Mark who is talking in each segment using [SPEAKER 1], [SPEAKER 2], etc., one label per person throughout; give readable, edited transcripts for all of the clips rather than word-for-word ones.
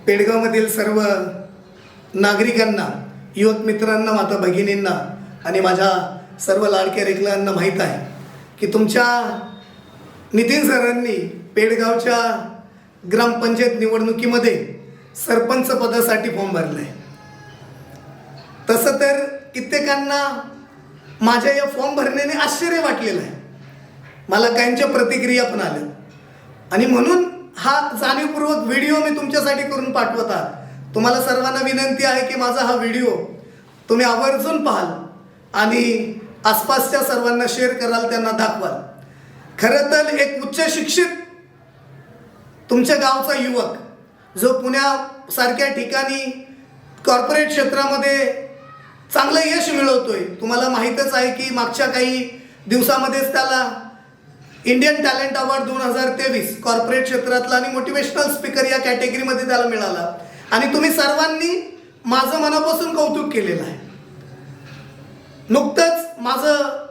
[SPEAKER 1] पेडगावमधील सर्व नागरिकांना, युवक मित्रांना, माता भगिनींना आणि माझ्या सर्व लाडक्या रेखलांना माहीत आहे की तुमच्या नितीन सरांनी पेडगावच्या ग्रामपंचायत निवडणुकीमध्ये सरपंच पदासाठी फॉर्म भरला आहे. तसं तर कित्येकांना माझ्या या फॉर्म भरण्याने आश्चर्य वाटलेलं आहे. मला काहींच्या प्रतिक्रिया पण आल्या आणि म्हणून हा जाणीवपूर्वक व्हिडिओ मी तुमच्यासाठी करून पाठवत आहे. तुम्हाला सर्वांना विनंती आहे की माझा हा व्हिडिओ तुम्ही आवर्जून पाहाल आणि आसपासच्या सर्वांना शेअर कराल, त्यांना दाखवाल. खरं तर एक उच्च शिक्षित तुमच्या गावचा युवक जो पुण्यासारख्या ठिकाणी कॉर्पोरेट क्षेत्रामध्ये चांगलं यश मिळवतोय. तुम्हाला माहीतच आहे की मागच्या काही दिवसामध्येच त्याला इंडियन टॅलेंट अवॉर्ड 2023 कॉर्पोरेट क्षेत्रातला आणि मोटिवेशनल स्पीकर या कॅटेगरीमध्ये त्याला मिळाला. आणि तुम्ही सर्वांनी माझं मनापासून कौतुक केलेलं आहे. नुकतंच माझं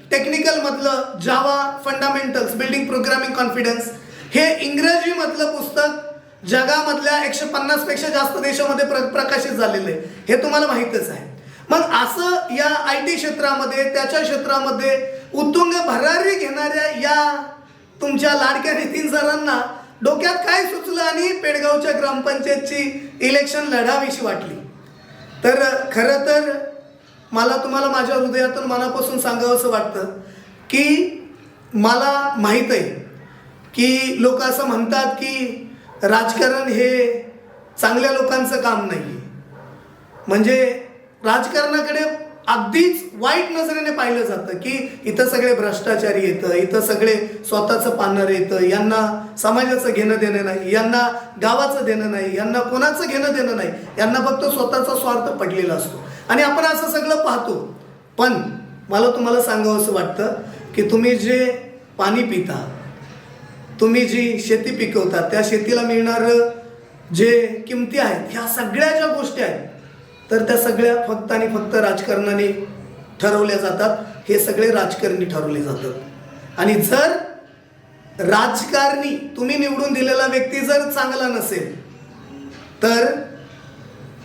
[SPEAKER 1] टेक्निकलमधलं जावा फंडामेंटल्स बिल्डिंग प्रोग्रामिंग कॉन्फिडन्स हे इंग्रजीमधलं पुस्तक जगामधल्या 150 पेक्षा जास्त देशामध्ये प्रकाशित झालेलं आहे, हे तुम्हाला माहीतच आहे. मग असं या IT क्षेत्रामध्ये, त्याच्या क्षेत्रामध्ये उत्तुंग भरारी घेणाऱ्या या तुमच्या लाडक्या नितीन सरांना डोक्यात काय सुचलं आणि पेडगावच्या ग्रामपंचायतची इलेक्शन लढावीशी वाटली. तर खरं तर मला तुम्हाला माझ्या हृदयातून मनापासून सांगावंसं वाटतं की मला माहीत आहे की लोक असं म्हणतात की राजकारण हे चांगल्या लोकांचं काम नाही. म्हणजे राजकारणाकडे अगदीच वाईट नजरेने पाहिलं जातं की इथं सगळे भ्रष्टाचारी येतं, इथं सगळे स्वतःचं पानर येतं, यांना समाजाचं घेणं देणं नाही, यांना गावाचं देणं नाही, यांना कोणाचं घेणं देणं नाही, यांना फक्त स्वतःचा स्वार्थ पडलेला असतो आणि आपण असं सगळं पाहतो. पण मला तुम्हाला सांगावंसं वाटतं की तुम्ही जे पाणी पिता, तुम्ही जी शेती पिकवता, त्या शेतीला मिळणारं जे किमती आहेत, ह्या सगळ्या ज्या गोष्टी आहेत तर त्या सगळ्या फक्त आणि फक्त राजकारणाने ठरवल्या जातात. हे सगळे राजकारणी ठरवले जातात. आणि जर राजकारणी, तुम्ही निवडून दिलेला व्यक्ती जर चांगला नसेल तर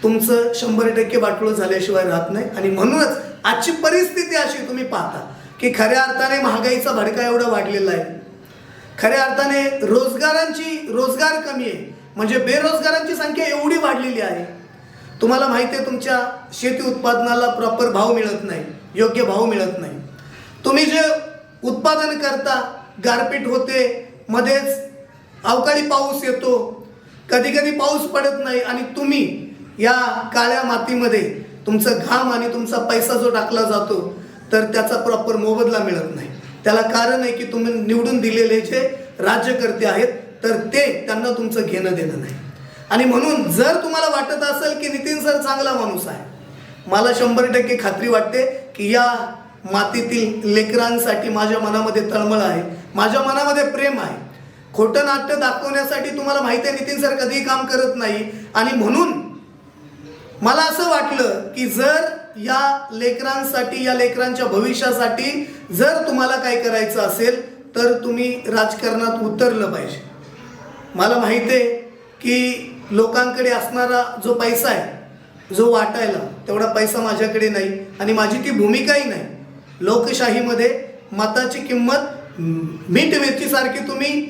[SPEAKER 1] तुमचं 100% वाटोळं झाल्याशिवाय राहत नाही. आणि म्हणूनच आजची परिस्थिती अशी तुम्ही पाहता की खऱ्या अर्थाने महागाईचा भडका एवढा वाढलेला आहे. खऱ्या अर्थाने रोजगार कमी आहे. म्हणजे बेरोजगारांची संख्या एवढी वाढलेली आहे. तुम्हाला माहिती आहे तुमच्या शेती उत्पादनाला प्रॉपर भाव मिळत नाही, योग्य भाव मिळत नाही. तुम्ही जे उत्पादन करता, गारपीट होते, मध्येच अवकाळी पाऊस येतो, कधी कधी पाऊस पडत नाही आणि तुम्ही या काळ्या मातीमध्ये तुमचं घाम आणि तुमचा पैसा जो टाकला जातो तर त्याचा प्रॉपर मोबदला मिळत नाही. त्याला कारण आहे की तुम्ही निवडून दिलेले जे राज्यकर्ते आहेत तर त्यांना तुमचं घेणं देणं नाही. आणि म्हणून जर तुम्हाला वाटत असेल की नितीन सर चांगला माणूस आहे, मला 100% खात्री वाटते की या मातीतील लेकरांसाठी माझ्या मनामध्ये तळमळ आहे, माझ्या मनामध्ये प्रेम आहे. खोटं नाट्य दाखवण्यासाठी तुम्हाला माहिती आहे नितीन सर कधीही काम करत नाही. आणि म्हणून मला असं वाटलं की जर या लेकरांसाठी, या लेकरांच्या भविष्यासाठी जर तुम्हाला काय करायचं असेल तर तुम्ही राजकारणात उतरलं पाहिजे. मला माहिती आहे की लोकांकडे असणारा जो पैसा आहे, जो वाटायला, तेवढा पैसा माझ्याकडे नाही आणि माझी ती भूमिकाही नाही. लोकशाहीमध्ये मताची किंमत मीठ मिरचीसारखी तुम्ही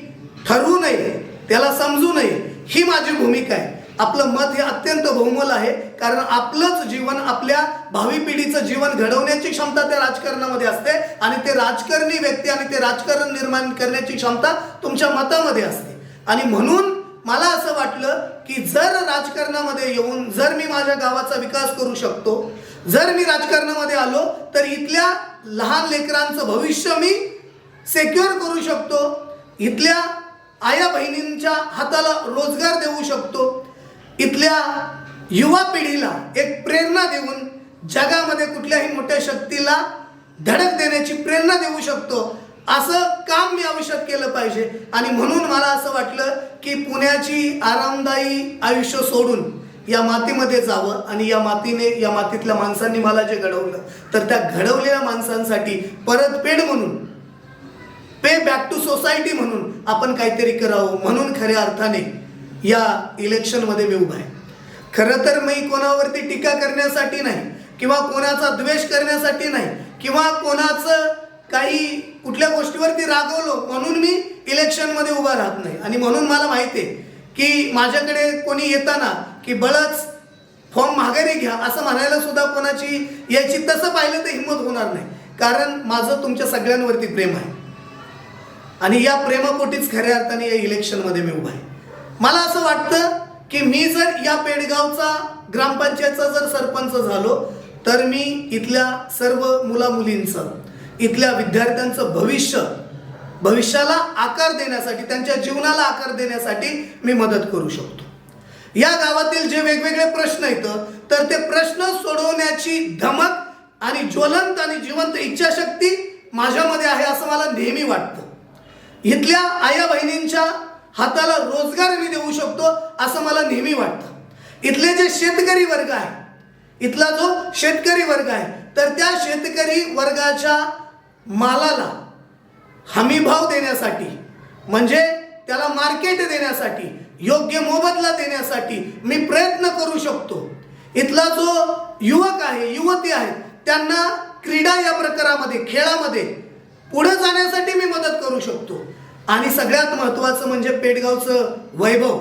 [SPEAKER 1] ठरवू नये, त्याला समजू नये, ही माझी भूमिका आहे. आपलं मत हे अत्यंत बहुमोल आहे, कारण आपलंच जीवन, आपल्या भावी पिढीचं जीवन घडवण्याची क्षमता त्या राजकारणामध्ये असते आणि ते राजकारणी व्यक्ती आणि ते राजकारण निर्माण करण्याची क्षमता तुमच्या मतामध्ये असते. आणि म्हणून मला असं वाटलं की जर राजकारणामध्ये येऊन जर मी माझ्या गावाचा विकास करू शकतो, जर मी राजकारणामध्ये आलो तर इथल्या लहान लेकरांचं भविष्य मी सेक्युअर करू शकतो, इथल्या आया बहिणींच्या हाताला रोजगार देऊ शकतो, इथल्या युवा पिढीला एक प्रेरणा देऊन जगामध्ये कुठल्याही मोठ्या शक्तीला धडक देण्याची प्रेरणा देऊ शकतो, असं काम मी आयुष्यात केलं पाहिजे. आणि म्हणून मला असं वाटलं की पुण्याची आरामदायी आयुष्य सोडून या मातीमध्ये जावं आणि या मातीतल्या माणसांनी मला जे घडवलं तर त्या घडवलेल्या माणसांसाठी परतफेड म्हणून, पे बॅक टू सोसायटी म्हणून आपण काहीतरी करावं. म्हणून खऱ्या अर्थाने या इलेक्शनमध्ये मी उभा आहे. खरं तर मी कोणावरती टीका करण्यासाठी नाही किंवा कोणाचा द्वेष करण्यासाठी नाही किंवा कोणाचं काही कुठल्या गोष्टीवरती रागवलो म्हणून मी इलेक्शनमध्ये उभा राहत नाही. आणि म्हणून मला माहिती आहे की माझ्याकडे कोणी येताना की बळच फॉर्म माघारी घ्या असं म्हणायला सुद्धा कोणाची याची तसं पाहिलं तर हिंमत होणार नाही. कारण माझं तुमच्या सगळ्यांवरती प्रेम आहे आणि या प्रेमापोटीच खऱ्या अर्थाने या इलेक्शनमध्ये मी उभा आहे. मला असं वाटतं की मी जर या पेडगावचा ग्रामपंचायतचा जर सरपंच झालो तर मी इथल्या सर्व मुलामुलींचं, इथल्या विद्यार्थ्यांचं भविष्याला आकार देण्यासाठी, त्यांच्या जीवनाला आकार देण्यासाठी मी मदत करू शकतो. या गावातील जे वेगवेगळे प्रश्न येतं तर ते प्रश्न सोडवण्याची धमक आणि ज्वलंत आणि जिवंत इच्छाशक्ती माझ्यामध्ये आहे असं मला नेहमी वाटतं. इथल्या आया बहिणींच्या हाताला रोजगार मी देऊ शकतो असं मला नेहमी वाटतं. इथले जे शेतकरी वर्ग आहे, इथला जो शेतकरी वर्ग आहे तर त्या शेतकरी वर्गाच्या मालाला हमीभाव देण्यासाठी, म्हणजे त्याला मार्केट देण्यासाठी, योग्य मोबदला देण्यासाठी मी प्रयत्न करू शकतो. इथला जो युवक आहे, युवती आहे, त्यांना क्रीडा या प्रकारामध्ये, खेळामध्ये पुढे जाण्यासाठी मी मदत करू शकतो. आणि सगळ्यात महत्त्वाचं म्हणजे पेडगावचं वैभव,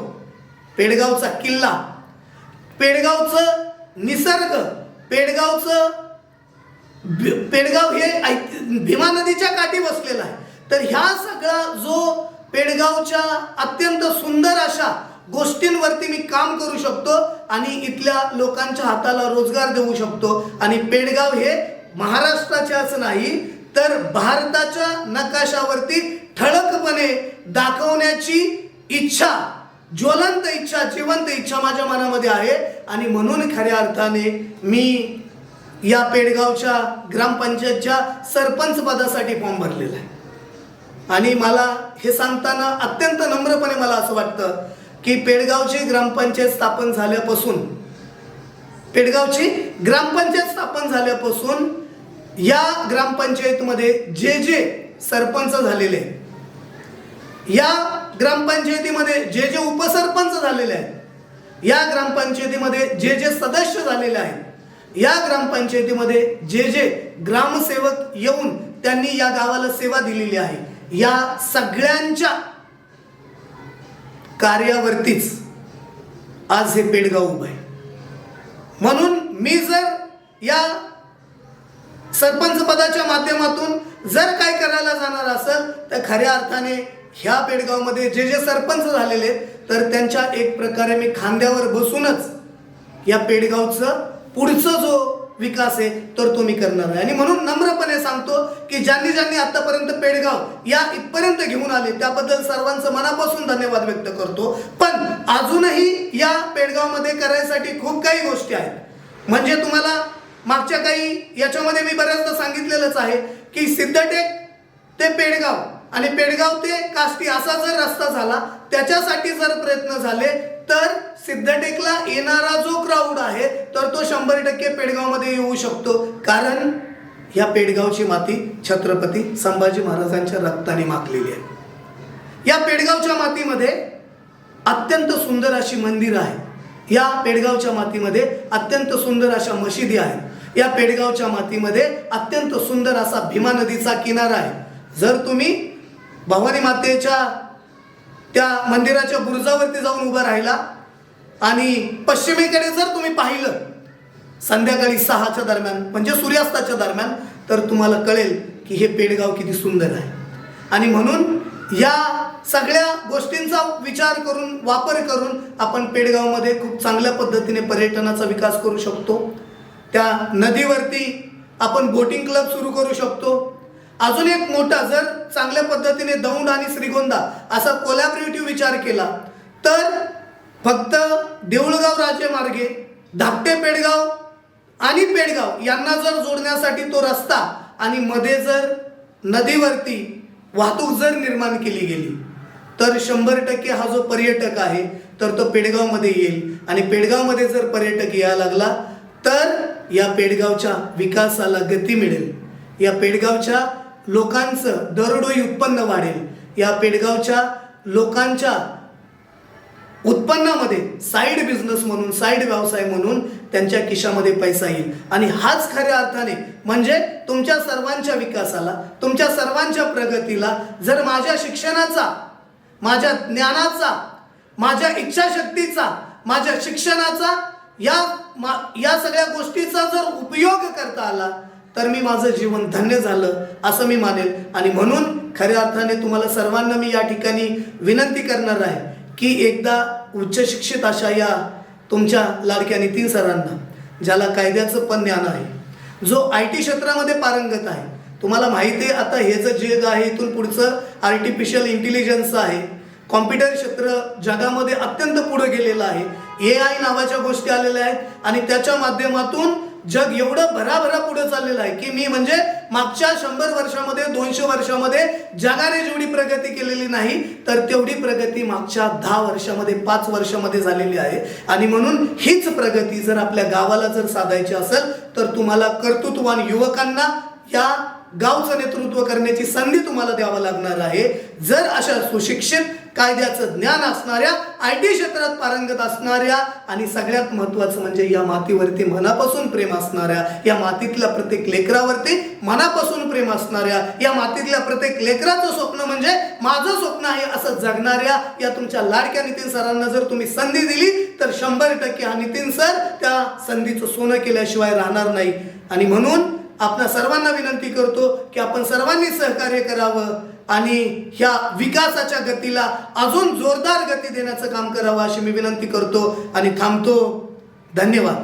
[SPEAKER 1] पेडगावचा किल्ला, पेडगावचं निसर्ग, पेडगाव हे भीमा नदीच्या काठी बसलेला आहे. तर ह्या सगळा जो पेडगावच्या अत्यंत सुंदर अशा गोष्टींवरती मी काम करू शकतो आणि इथल्या लोकांच्या हाताला रोजगार देऊ शकतो. आणि पेडगाव हे महाराष्ट्राच्याच नाही तर भारताच्या नकाशावरती ठळकपणे दाखवण्याची इच्छा, ज्वलंत इच्छा, जिवंत इच्छा माझ्या मनामध्ये आहे. आणि म्हणून खऱ्या अर्थाने मी या पेडगावच्या ग्रामपंचायतच्या सरपंच पदासाठी फॉर्म भरलेला आहे. आणि मला हे सांगताना अत्यंत नम्रपणे मला असं वाटतं की पेडगावची ग्रामपंचायत स्थापन झाल्यापासून या ग्रामपंचायतीमध्ये जे सरपंच झालेले, या ग्रामपंचायतीमध्ये जे उपसरपंच झालेले आहेत, या ग्रामपंचायतीमध्ये जे सदस्य झालेले आहेत, या ग्रामपंचायतीमध्ये जे ग्रामसेवक येऊन त्यांनी या गावाला सेवा दिलेली आहे, या सगळ्यांच्या कार्यावरतीच आज हे पेडगाव उभं आहे. म्हणून मी जर या सरपंच पदाच्या माध्यमातून जर काय करायला जाणार असेल तर खऱ्या अर्थाने ह्या पेडगावमध्ये जे सरपंच झालेले तर त्यांच्या एक प्रकारे मी खांद्यावर बसूनच या पेडगावचं पुढचं जो विकास आहे तर तो मी करणार आहे. आणि म्हणून नम्रपणे सांगतो की ज्यांनी आतापर्यंत पेडगाव या इथपर्यंत घेऊन आले त्याबद्दल सर्वांचं मनापासून धन्यवाद व्यक्त करतो. पण अजूनही या पेडगावमध्ये करायसाठी खूप काही गोष्टी आहेत. म्हणजे तुम्हाला मागच्या काही याच्यामध्ये मी बऱ्याचदा सांगितलेलंच आहे की सिद्धटेक ते पेडगाव आणि पेडगाव ते काष्टी असा जर रस्ता झाला, त्याच्यासाठी जर प्रयत्न झाले तर सिद्धटेकला येणारा जो क्राऊड आहे तर तो 100% पेडगावमध्ये येऊ शकतो. कारण या पेडगावची माती छत्रपती संभाजी महाराजांच्या रक्ताने माखलेली आहे. या पेडगावच्या मातीमध्ये अत्यंत सुंदर अशी मंदिरं आहेत, या पेडगावच्या मातीमध्ये अत्यंत सुंदर अशा मशिदी आहेत, या पेडगावच्या मातीमध्ये अत्यंत सुंदर असा भीमा नदीचा किनारा आहे. जर तुम्ही भवानी मातेच्या त्या मंदिराच्या बुरुजावरती जाऊन उभा राहिला आणि पश्चिमेकडे जर तुम्ही पाहिलं संध्याकाळी 6च्या दरम्यान म्हणजे सूर्यास्ताच्या दरम्यान तर तुम्हाला कळेल की हे पेडगाव किती सुंदर आहे. आणि म्हणून या सगळ्या गोष्टींचा विचार करून, वापर करून आपण पेडगावमध्ये खूप चांगल्या पद्धतीने पर्यटनाचा विकास करू शकतो. त्या नदीवरती आपण बोटिंग क्लब सुरू करू शकतो. अजून एक मोठा जर चांगल्या पद्धतीने दौंड आणि श्रीगोंदा असा कोलॅबरेटिव्ह विचार केला तर फक्त देऊळगाव राजेमार्गे धाकटे पेडगाव आणि पेडगाव यांना जर जोडण्यासाठी तो रस्ता आणि मध्ये जर नदीवरती वाहतूक जर निर्माण केली गेली तर 100% हा जो पर्यटक आहे तर तो पेडगावमध्ये येईल. आणि पेडगावमध्ये जर पर्यटक यायला लागला तर या पेडगावच्या विकासाला गती मिळेल, या पेडगावच्या लोकांचं दरडोई उत्पन्न वाढेल, या पेडगावच्या लोकांच्या उत्पन्नामध्ये साईड बिझनेस म्हणून, साईड व्यवसाय म्हणून त्यांच्या खिशामध्ये पैसा येईल. आणि हाच खऱ्या अर्थाने म्हणजे तुमच्या सर्वांच्या विकासाला, तुमच्या सर्वांच्या प्रगतीला जर माझ्या शिक्षणाचा, माझ्या ज्ञानाचा, माझ्या इच्छाशक्तीचा, माझ्या शिक्षणाचा, या सगळ्या गोष्टीचा जर उपयोग करता आला तर मी माझं जीवन धन्य झालं असं मी मानेल. आणि म्हणून खऱ्या अर्थाने तुम्हाला सर्वांना मी या ठिकाणी विनंती करणार आहे की एकदा उच्च शिक्षित अशा या तुमच्या लाडक्या नितीन सरांना, ज्याला कायद्याचं पण ज्ञान आहे, जो IT क्षेत्रामध्ये पारंगत आहे. तुम्हाला माहिती आहे आता हे जे जग आहे इथून पुढचं आर्टिफिशियल इंटेलिजन्स आहे, कॉम्प्युटर क्षेत्र जगामध्ये अत्यंत पुढे गेलेलं आहे, AI नावाच्या गोष्टी आलेल्या आहेत आणि त्याच्या माध्यमातून जग एवढं भराभरा पुढे चाललेलं आहे की मी म्हणजे मागच्या 100 वर्षामध्ये, 200 वर्षामध्ये जगाने जेवढी प्रगती केलेली नाही तर तेवढी प्रगती मागच्या 10 वर्षामध्ये, 5 वर्षामध्ये झालेली आहे. आणि म्हणून हीच प्रगती जर आपल्या गावाला जर साधायची असेल तर तुम्हाला कर्तृत्ववान युवकांना या गावचं नेतृत्व करण्याची संधी तुम्हाला द्यावं लागणार आहे. जर अशा सुशिक्षित, कायद्याचं ज्ञान असणाऱ्या, IT क्षेत्रात पारंगत असणाऱ्या आणि सगळ्यात महत्त्वाचं म्हणजे या मातीवरती मनापासून प्रेम असणाऱ्या, या मातीतल्या प्रत्येक लेकरावरती मनापासून प्रेम असणाऱ्या, या मातीतल्या प्रत्येक लेकराचं स्वप्न म्हणजे माझं स्वप्न आहे असं जगणाऱ्या या तुमच्या लाडक्या नितीन सरांना जर तुम्ही संधी दिली तर 100% हा नितीन सर त्या संधीचं सोनं केल्याशिवाय राहणार नाही. आणि म्हणून आपणा सर्वांना विनंती करतो की आपण सर्वांनी सहकार्य करावं आणि ह्या विकासाच्या गतीला अजून जोरदार गती देण्याचं काम करावं अशी मी विनंती करतो आणि थांबतो. धन्यवाद.